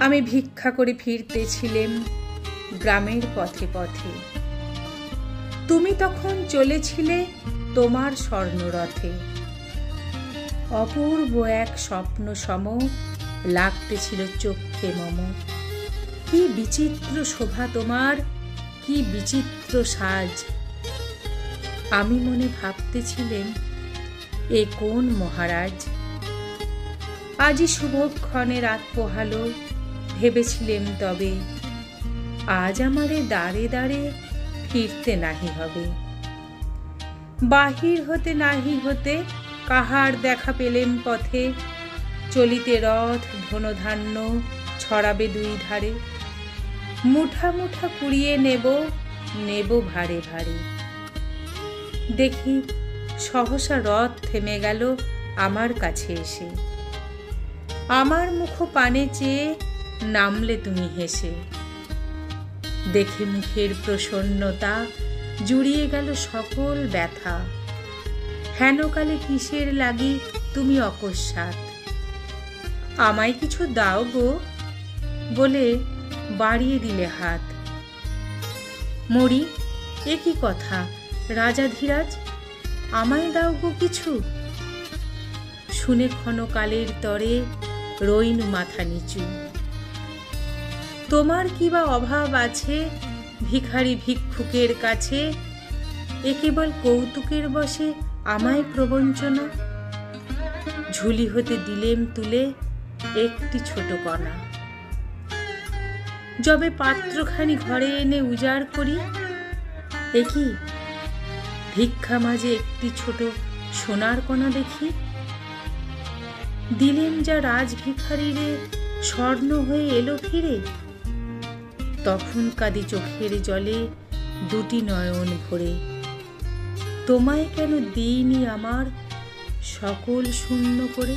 আমি ভিক্ষা করে ফিরতেছিলেম গ্রামের পথে পথে। তুমি তখন চলেছিলে তোমার স্বর্ণরথে। অপূর্ব এক স্বপ্ন সম লাগতেছিল চক্ষে মম। কি বিচিত্র শোভা তোমার, কি বিচিত্র সাজ। আমি মনে ভাবতেছিলেম, এ কোন মহারাজ। আজি শুভক্ষণে রাত পোহালো, ভেবেছিলেম তবে আজ আমারে দাঁড়ে দাঁড়ে ফিরতে নাহি হবে। বাহির হতে নাহি হতে কাহার দেখা পেলেম পথে। চলিতে রথ ধনধান্য ছড়াবে দুই ধারে। মুঠা মুঠা কুড়িয়ে নেব, নেব ভারে ভারে। দেখি সহসা রথ থেমে গেল আমার কাছে এসে। আমার মুখ পানে চেয়ে নামলে তুমি হেসে। দেখে মুখের প্রসন্নতা জুড়িয়ে গেল সকল ব্যথা। হেনকালে কিসের লাগি তুমি অকস্মাৎ। আমায় কিছু দাও গো বলে বাড়িয়ে দিলে হাত। মরি, এ কি কথা রাজাধিরাজ, আমায় দাও গো কিছু। শুনে ক্ষণকালের তরে রইনু মাথা নিচু। তোমার কি বা অভাব আছে ভিখারি ভিক্ষুকের কাছে। এ কেবল কৌতুকের বশে আমায় প্রবঞ্চনা। ঝুলি হতে দিলেম তুলে একটি ছোট কণা। যবে পাত্রখানি ঘরে এনে উজাড় করি, এ কি ভিক্ষা মাঝে একটি ছোট সোনার কণা দেখি। দিলেম যা রাজভিখারিরে স্বর্ণ হয়ে এলো ফিরে। তখন কাঁদি চোখের জলে দুটি নয়ন ভরে। তোমায় কেন দিইনি আমার সকল শূন্য করে।